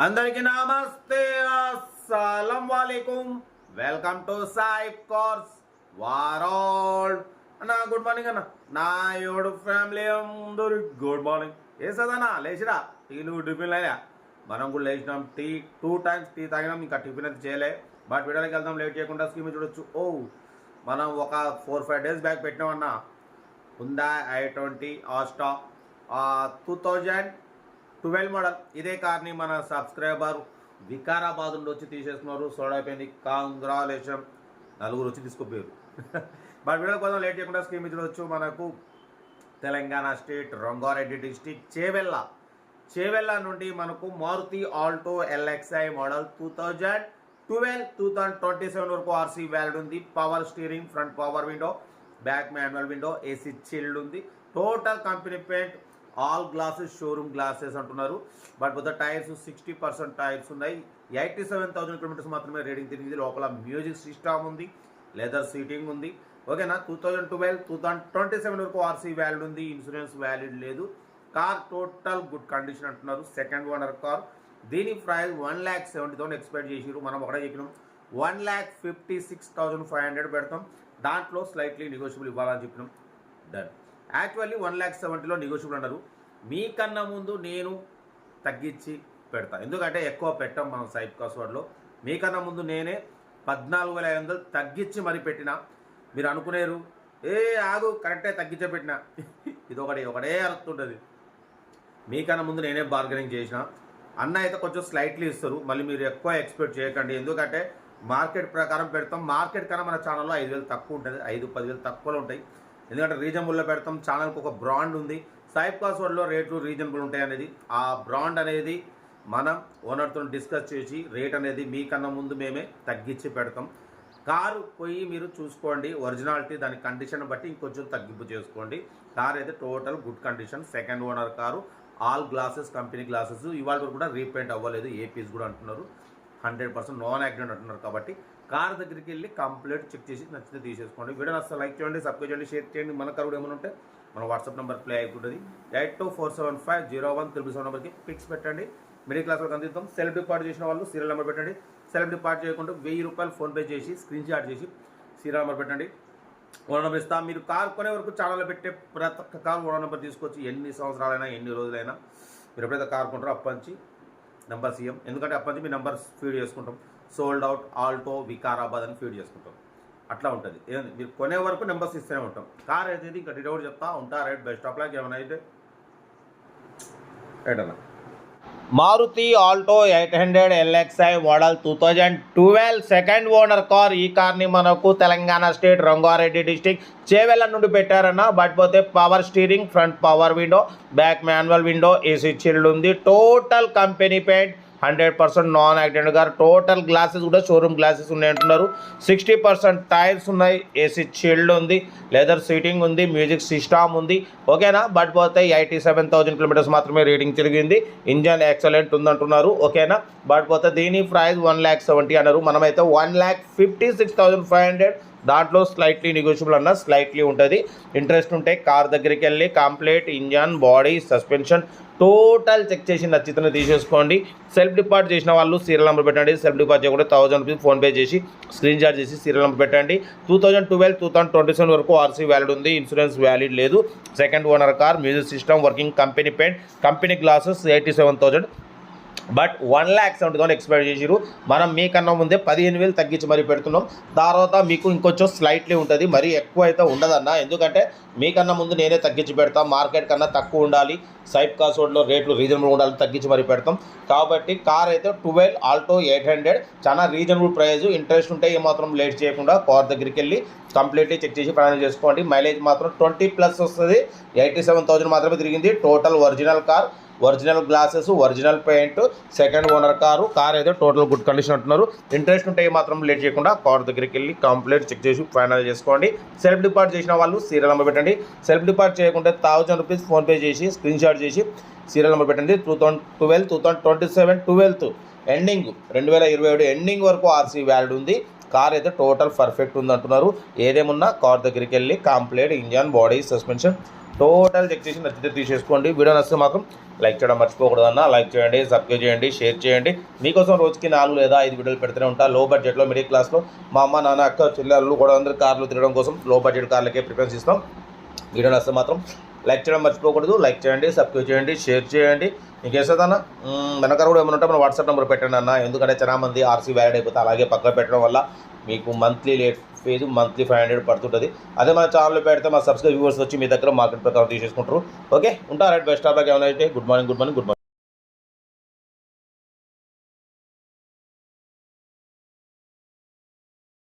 అందరికీ నమస్తే, అస్సలం వాలేకుం. Welcome to Saib cars world. అన్న గుడ్ మార్నింగ్ అన్న. నా యోడు ఫ్యామిలీ అందరు గుడ్ మార్నింగ్. వేసేదన్నా లేచిరా, టీలు టిఫిన్లు అయినా. మనం కూడా లేచినాం, టీ 2 times టీ తాగినాం, ఇంకా టిఫిన్ అయితే చేయలే. బట్ వీడియోకి వెళ్దాం లేట్ చేయకుండా. స్కీమ్ చూడొచ్చు. మనం ఒక 4-5 days బ్యాక్ పెట్టినామన్నా. ఉందా i20 ఆస్టా 2012 మోడల్. ఇదే కార్ని మన సబ్స్క్రైబర్ వికారాబాద్ నుండి వచ్చి తీసేసుకున్నారు. సోడా అయిపోయింది. కాంగ్రాలేషన్. 4 వచ్చి తీసుకుపోయారు. బట్ వీడియో కోసం లేట్ చేయకుండా స్కీమ్ చూడవచ్చు. మనకు తెలంగాణ స్టేట్ రంగారెడ్డి డిస్టిక్ చేవెళ్ళ నుండి మనకు మారుతి ఆల్టో LXi మోడల్ 2027 వరకు ఆర్సీ వ్యాలిడ్ ఉంది. Power steering, front power window, back manual window, AC chilled ఉంది. Total company paint, all glasses showroom glasses అంటున్నారు. బట్ విత్ టైర్స్ 60% టైర్స్ ఉన్నాయి. 87,000 కిలోమీటర్స్ మాత్రమే రేటింగ్ తిరిగింది. లోపల మ్యూజిక్ సిస్టమ్ ఉంది, లెదర్ సీటింగ్ ఉంది. ఓకేనా. 2027 వరకు ఆర్సీ వ్యాలిడ్ ఉంది. ఇన్సూరెన్స్ వ్యాలిడ్ లేదు. కార్ టోటల్ గుడ్ కండిషన్ అంటున్నారు. Second owner car. దీని ప్రైస్ 1,70,000 ఎక్స్పెక్ట్ చేసిరు. మనం ఒకటే చెప్పినాం 1,56,500 పెడతాం. దాంట్లో స్లైట్లీ నెగోషియబుల్ ఇవ్వాలని చెప్పినాం. డన్. యాక్చువల్లీ 1,70,000లో నెగోషియబుల్ అన్నారు. మీకన్నా ముందు నేను తగ్గించి పెడతా, ఎందుకంటే ఎక్కువ పెట్టాం మనం సైబ్ కాస్వర్డ్లో. మీకన్నా ముందు నేనే 14,500 తగ్గించి మరి పెట్టినా. మీరు అనుకునేరు ఆగు కరెక్టే తగ్గించే పెట్టినా. ఇది ఒకటే అర్థుంటుంది. మీకన్నా ముందు నేనే బార్గెనింగ్ చేసిన. అన్న అయితే కొంచెం స్లైట్లీ ఇస్తారు. మళ్ళీ మీరు ఎక్కువ ఎక్స్పెక్ట్ చేయకండి, ఎందుకంటే మార్కెట్ ప్రకారం పెడతాం. మార్కెట్ కన్నా మన ఛానల్లో 5,000 తక్కువ ఉంటుంది, 5-10,000 తక్కువలో ఉంటాయి. ఎందుకంటే రీజనబుల్లో పెడతాం. ఛానల్కి ఒక బ్రాండ్ ఉంది. సైబ్ కాస్వర్డ్లో రేట్లు రీజనబుల్ ఉంటాయి అనేది. ఆ బ్రాండ్ అనేది మనం ఓనర్తో డిస్కస్ చేసి రేట్ అనేది మీకన్నా ముందు మేమే తగ్గించి పెడతాం. కారు పోయి మీరు చూసుకోండి, ఒరిజినాలిటీ దాని కండిషన్ బట్టి ఇంకొంచెం తగ్గింపు చేసుకోండి. కార్ అయితే total good condition. Second owner car, all glasses company glasses. ఇవాళ కూడా రీపెయింట్ అవ్వలేదు. ఏపీస్ కూడా అంటున్నారు 100% నాన్ యాక్సిడెంట్ అంటున్నారు. కాబట్టి కార్ దగ్గరికి వెళ్ళి కంప్లీట్ చెక్ చేసి నచ్చితే తీసేసుకోండి. వీడియో అసలు లైక్ చేయండి, సబ్స్క్రైబ్ చేయండి, షేర్ చేయండి. మన కారు ఏమైనా ఉంటే మన వాట్సాప్ నెంబర్ ప్లే అయిపోతుంది. 8247501777 నెంబర్కి పిక్స్ పెట్టండి. మిడిల్ క్లాస్ వాళ్ళకి అందిద్దాం. సెల్ఫ్ డిపార్ట్ చేసిన వాళ్ళు సీరియల్ నెంబర్ పెట్టండి. సెల్ఫ్ డిపార్ట్ చేయకుండా 1,000 రూపాయలు ఫోన్పే చేసి స్క్రీన్ షాట్ చేసి సీరియల్ నెంబర్ పెట్టండి. ఓనర్ నెంబర్ ఇస్తాం. మీరు కార్ కొనే వరకు ఛానల్లో పెట్టే ప్రతి ఒక్క కార్ ఓనర్ నెంబర్ తీసుకొచ్చి ఎన్ని సంవత్సరాలైనా ఎన్ని రోజులైనా మీరు ఎప్పుడైతే కార్ కొంటారో అప్పటి నెంబర్ సీఎం. ఎందుకంటే అప్పటి మీ నెంబర్ ఫీడ్ చేసుకుంటాం. సోల్డ్ అవుట్ ఆల్టో వికారాబాద్ అని ఫీడ్ చేసుకుంటాం. అట్లా ఉంటుంది. మీరు కొనే వరకు నెంబర్స్ ఇస్తూనే ఉంటాం. కార్ అయితే ఇంకా డీటెయిల్ చెప్తా ఉంటా. Right best of luck. ఏమైనా అయితే రైట్ అన్న. Maruti Alto 800 LXi model 2012 second owner car. ఈ కార్ని మనకు తెలంగాణ స్టేట్ రంగారెడ్డి డిస్టిక్ చేవెళ్ళ నుండి పెట్టారన్న. బట్ పోతే power steering, front power window, back manual window, AC chilled ఉంది. Total company paint, 100% non accident car. Total glasses కూడా షోరూమ్ గ్లాసెస్ ఉన్నాయి అంటున్నారు. 60% టైర్స్ ఉన్నాయి. ఏసీ చిల్డ్ ఉంది, లెదర్ సీటింగ్ ఉంది, మ్యూజిక్ సిస్టమ్ ఉంది. ఓకేనా. బట్ పోతే 87,000 కిలోమీటర్స్ మాత్రమే రీడింగ్ తిరిగింది. ఇంజన్ ఎక్సలెంట్ ఉందంటున్నారు. ఓకేనా. బట్ పోతే దీని ప్రైస్ 1,70,000 అన్నారు. మనమైతే 1,56,500. దాంట్లో స్లైట్లీ నెగోషియబుల్ అన్న స్లైట్లీ ఉంటుంది. ఇంట్రెస్ట్ ఉంటే కార్ దగ్గరికి వెళ్ళి complete engine, body, suspension total check చేసి నచ్చితేనే తీసేసుకోండి. సెల్ఫ్ డిపార్ట్ చేసిన వాళ్ళు సీరియల్ నెంబర్ పెట్టండి. సెల్ఫ్ డిపార్ట్ చేయకుండా 1,000 రూపీస్ ఫోన్పే చేసి స్క్రీన్ షాట్ చేసి సీరియల్ నెంబర్ పెట్టండి. 2012-2027 వరకు ఆర్సీ వ్యాలిడ్ ఉంది. ఇన్సూరెన్స్ వ్యాలిడ్ లేదు. Second owner car, music system working, company paint, company glasses 87,000. But 1,70,000 expect చేసిరు. మనం మీకన్నా ముందే 15,000 తగ్గించి మరీ పెడుతున్నాం. తర్వాత మీకు ఇంకొంచెం స్లైట్లీ ఉంటుంది, మరీ ఎక్కువ అయితే ఉండదన్న. ఎందుకంటే మీకన్నా ముందు నేనే తగ్గించి పెడతాం. మార్కెట్ కన్నా తక్కువ ఉండాలి. సైబ్ కాస్వర్డ్లో రేట్లు రీజనబుల్ ఉండాలి, తగ్గించి మరీ పెడతాం. కాబట్టి కార్ అయితే 12 ఆల్టో 800 చాలా రీజనబుల్ ప్రైస్. ఇంట్రెస్ట్ ఉంటే ఏమాత్రం లేట్ చేయకుండా కార్ దగ్గరికి వెళ్ళి కంప్లీట్లీ చెక్ చేసి ప్రయాణం చేసుకోండి. మైలేజ్ మాత్రం 20+ వస్తుంది. 87,000 మాత్రమే తిరిగింది. Total original car, original glasses, original paint, second owner car. Car అయితే టోటల్ గుడ్ కండిషన్ అంటున్నారు. ఇంట్రెస్ట్ ఉంటే మాత్రం లేట్ చేయకుండా కార్ దగ్గరికి వెళ్ళి కంప్లీట్ చెక్ చేసి ఫైనల్ చేసుకోండి. సెల్ఫ్ డిపార్ట్ చేసిన వాళ్ళు సీరియల్ నెంబర్ పెట్టండి. సెల్ఫ్ డిపార్ట్ చేయకుంటే 1,000 రూపీస్ ఫోన్పే చేసి స్క్రీన్ షాట్ చేసి సీరియల్ నెంబర్ పెట్టండి. 2027 12th ఎండింగ్ 2027 ఎండింగ్ వరకు ఆర్సీ వ్యాలిడ్ ఉంది. కార్ అయితే టోటల్ పర్ఫెక్ట్ ఉంది అంటున్నారు. ఏదేమున్నా కార్ దగ్గరికి వెళ్ళి complete engine, body, suspension total check చేసి నచ్చితే తీసేసుకోండి. వీడియో నచ్చితే మాత్రం లైక్ చేయడం మర్చిపోకూడదు అన్న. లైక్ చేయండి, సబ్స్క్రైబ్ చేయండి, షేర్ చేయండి. మీకోసం రోజుకి 4 లేదా 5 వీడియోలు పెడుతూనే ఉంటా. లో బడ్జెట్లో మిడిల్ క్లాస్లో మా అమ్మ నాన్న అక్క చెల్లెళ్ళు కూడా అందరూ కార్లు తిరగడం కోసం లో బడ్జెట్ కార్లకే ప్రిఫరెన్స్ ఇస్తాం. వీడియో నచ్చితే మాత్రం లైక్ చేయడం మర్చిపోకూడదు. లైక్ చేయండి, సబ్స్క్రైబ్ చేయండి, షేర్ చేయండి. మీకు వేసేదన్న వెనకాల కూడా ఏమైనా ఉంటే మన వాట్సాప్ నెంబర్ పెట్టండి అన్న. ఎందుకంటే చాలా మంది ఆర్సీ వ్యాలిడ్ అయిపోతే అలాగే పక్కన పెట్టడం వల్ల మీకు మంత్లీ లేట్ ఫీజు మంత్లీ 500 పడుతుంటుంది. అదే మన ఛానల్లో పెడితే మా సబ్స్క్రైబ్ వ్యూవర్స్ వచ్చి మీ దగ్గర మార్కెట్ ప్రకారం తీసేసుకుంటారు. ఓకే ఉంటా. Right, best of luck. ఏమైనా అయితే గుడ్ మార్నింగ్.